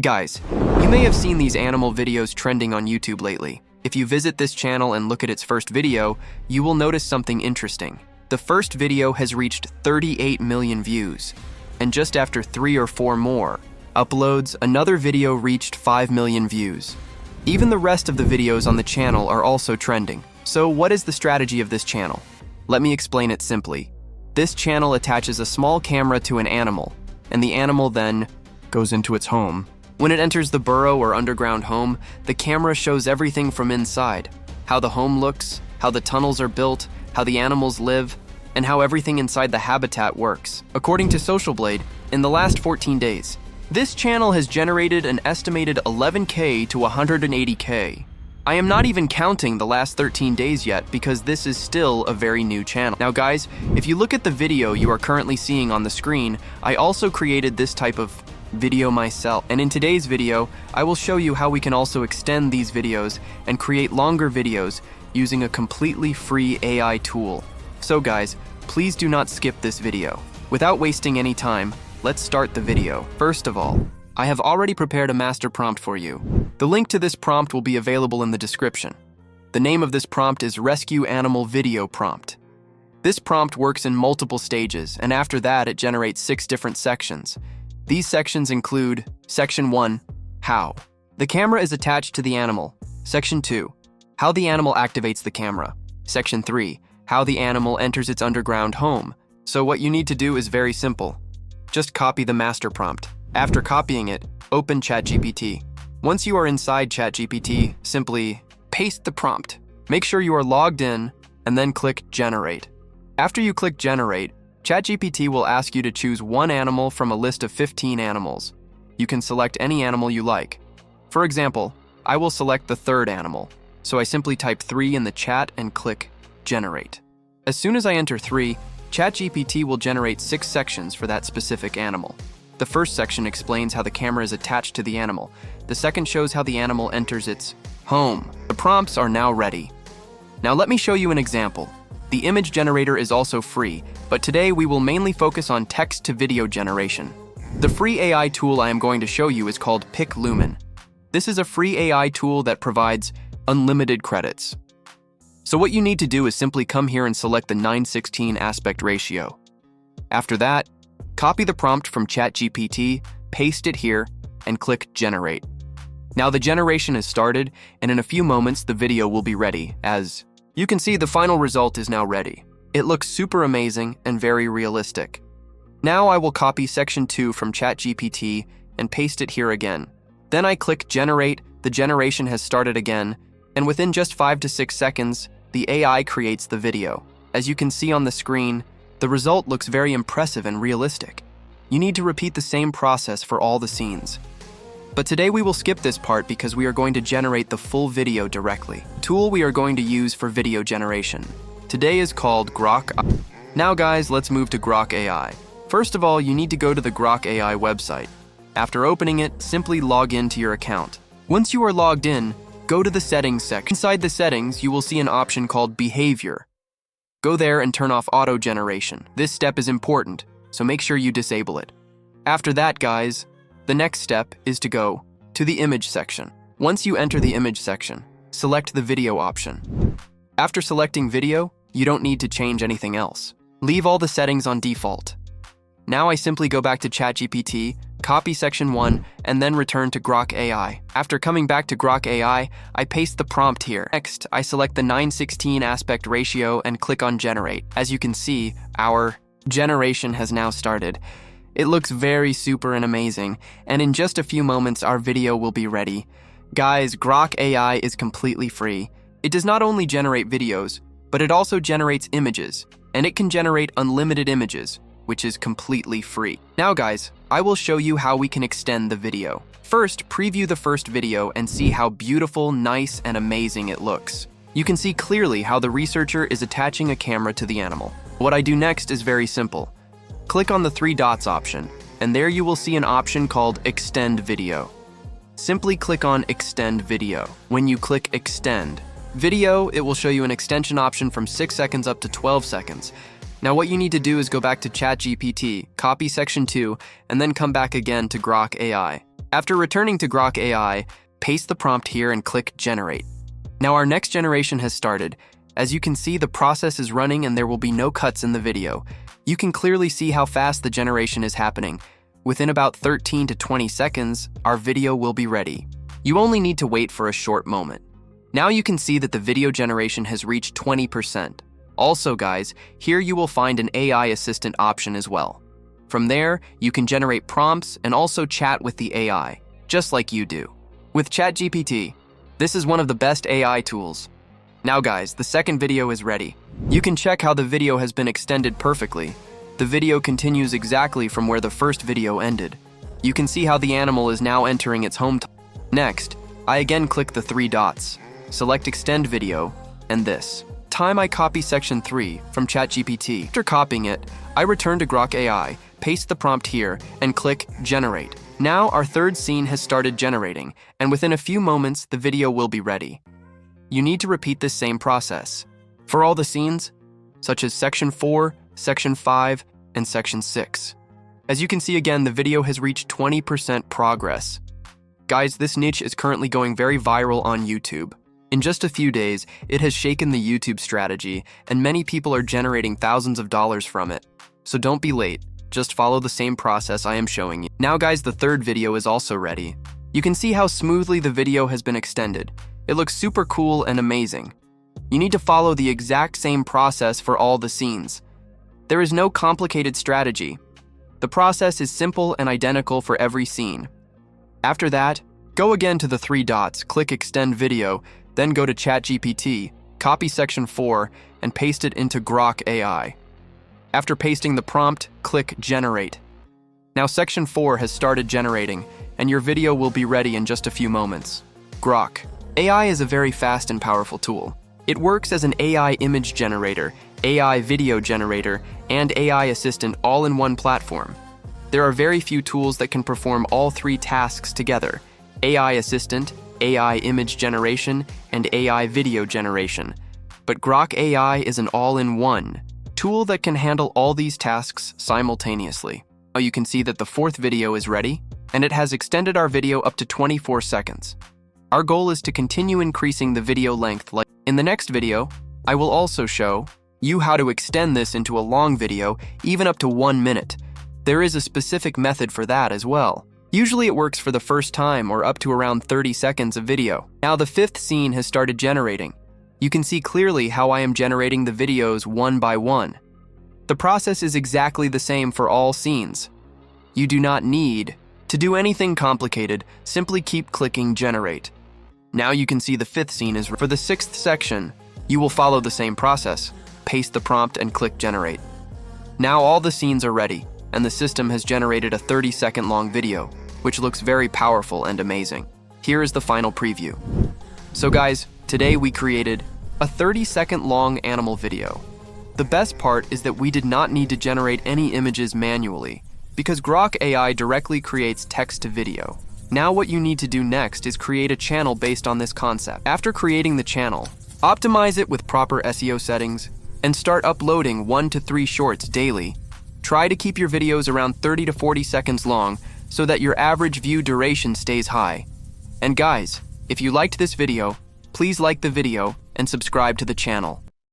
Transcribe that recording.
Guys, you may have seen these animal videos trending on YouTube lately. If you visit this channel and look at its first video, you will notice something interesting. The first video has reached 38 million views, and just after 3 or 4 more uploads, another video reached 5 million views. Even the rest of the videos on the channel are also trending. So what is the strategy of this channel? Let me explain it simply. This channel attaches a small camera to an animal, and the animal then goes into its home. When it enters the burrow or underground home, the camera shows everything from inside: how the home looks, how the tunnels are built, how the animals live, and how everything inside the habitat works. According to Social Blade, in the last 14 days, this channel has generated an estimated 11K to 180K. I am not even counting the last 13 days yet because this is still a very new channel. Now guys, if you look at the video you are currently seeing on the screen, I also created this type of video myself. And in today's video, I will show you how we can also extend these videos and create longer videos using a completely free AI tool. So guys, please do not skip this video. Without wasting any time, let's start the video. First of all, I have already prepared a master prompt for you. The link to this prompt will be available in the description. The name of this prompt is Rescue Animal Video Prompt. This prompt works in multiple stages, and after that it generates 6 different sections. These sections include Section 1, How. The camera is attached to the animal. Section 2, How the animal activates the camera. Section 3, How the animal enters its underground home. So what you need to do is very simple. Just copy the master prompt. After copying it, open ChatGPT. Once you are inside ChatGPT, simply paste the prompt. Make sure you are logged in, and then click Generate. After you click Generate, ChatGPT will ask you to choose one animal from a list of 15 animals. You can select any animal you like. For example, I will select the third animal. So I simply type 3 in the chat and click Generate. As soon as I enter 3, ChatGPT will generate 6 sections for that specific animal. The first section explains how the camera is attached to the animal. The second shows how the animal enters its home. The prompts are now ready. Now let me show you an example. The image generator is also free, but today we will mainly focus on text-to-video generation. The free AI tool I am going to show you is called PikLumen. This is a free AI tool that provides unlimited credits. So what you need to do is simply come here and select the 9:16 aspect ratio. After that, copy the prompt from ChatGPT, paste it here, and click Generate. Now the generation has started, and in a few moments the video will be ready. As you can see, the final result is now ready. It looks super amazing and very realistic. Now I will copy section 2 from ChatGPT and paste it here again. Then I click Generate, the generation has started again, and within just 5 to 6 seconds, the AI creates the video. As you can see on the screen, the result looks very impressive and realistic. You need to repeat the same process for all the scenes. But today we will skip this part because we are going to generate the full video directly. The tool we are going to use for video generation today is called Grok. Now guys, let's move to Grok AI. First of all, you need to go to the Grok AI website. After opening it, simply log into your account. Once you are logged in, go to the settings section. Inside the settings, you will see an option called Behavior. Go there and turn off auto generation. This step is important, so make sure you disable it. After that, guys, the next step is to go to the image section. Once you enter the image section, select the video option. After selecting video, you don't need to change anything else. Leave all the settings on default. Now I simply go back to ChatGPT, copy section 1, and then return to Grok AI. After coming back to Grok AI, I paste the prompt here. Next, I select the 9:16 aspect ratio and click on Generate. As you can see, our generation has now started. It looks very super and amazing, and in just a few moments our video will be ready. Guys, Grok AI is completely free. It does not only generate videos, but it also generates images, and it can generate unlimited images, which is completely free. Now guys, I will show you how we can extend the video. First, preview the first video and see how beautiful, nice, and amazing it looks. You can see clearly how the researcher is attaching a camera to the animal. What I do next is very simple. Click on the 3 dots option, and there you will see an option called Extend Video. Simply click on Extend Video. When you click Extend Video, it will show you an extension option from 6 seconds up to 12 seconds. Now what you need to do is go back to ChatGPT, copy section 2, and then come back again to Grok AI. After returning to Grok AI, paste the prompt here and click Generate. Now our next generation has started. As you can see, the process is running and there will be no cuts in the video. You can clearly see how fast the generation is happening. Within about 13 to 20 seconds, our video will be ready. You only need to wait for a short moment. Now you can see that the video generation has reached 20%. Also guys, here you will find an AI assistant option as well. From there, you can generate prompts and also chat with the AI, just like you do. With ChatGPT, this is one of the best AI tools. Now guys, the second video is ready. You can check how the video has been extended perfectly. The video continues exactly from where the first video ended. You can see how the animal is now entering its home. Next, I again click the 3 dots, select Extend Video, and this time I copy section 3 from ChatGPT. After copying it, I return to Grok AI, paste the prompt here, and click Generate. Now our third scene has started generating, and within a few moments, the video will be ready. You need to repeat this same process for all the scenes, such as section 4, section 5, and section 6. As you can see again, the video has reached 20% progress. Guys, this niche is currently going very viral on YouTube. In just a few days, it has shaken the YouTube strategy, and many people are generating thousands of dollars from it. So don't be late, just follow the same process I am showing you. Now guys, the third video is also ready. You can see how smoothly the video has been extended. It looks super cool and amazing. You need to follow the exact same process for all the scenes. There is no complicated strategy. The process is simple and identical for every scene. After that, go again to the 3 dots, click Extend Video, then go to ChatGPT, copy section 4, and paste it into Grok AI. After pasting the prompt, click Generate. Now section 4 has started generating, and your video will be ready in just a few moments. Grok AI is a very fast and powerful tool. It works as an AI image generator, AI video generator, and AI assistant all in one platform. There are very few tools that can perform all 3 tasks together: AI assistant, AI image generation, and AI video generation. But Grok AI is an all-in-one tool that can handle all these tasks simultaneously. Now you can see that the 4th video is ready, and it has extended our video up to 24 seconds. Our goal is to continue increasing the video length. In the next video, I will also show you how to extend this into a long video, even up to 1 minute. There is a specific method for that as well. Usually it works for the first time or up to around 30 seconds of video. Now the 5th scene has started generating. You can see clearly how I am generating the videos one by one. The process is exactly the same for all scenes. You do not need to do anything complicated, simply keep clicking Generate. Now you can see the 5th scene is for the 6th section. You will follow the same process. Paste the prompt and click Generate. Now all the scenes are ready, and the system has generated a 30-second long video, which looks very powerful and amazing. Here is the final preview. So guys, today we created a 30-second long animal video. The best part is that we did not need to generate any images manually, because Grok AI directly creates text to video. Now what you need to do next is create a channel based on this concept. After creating the channel, optimize it with proper SEO settings, and start uploading 1 to 3 shorts daily. Try to keep your videos around 30 to 40 seconds long so that your average view duration stays high. And guys, if you liked this video, please like the video and subscribe to the channel.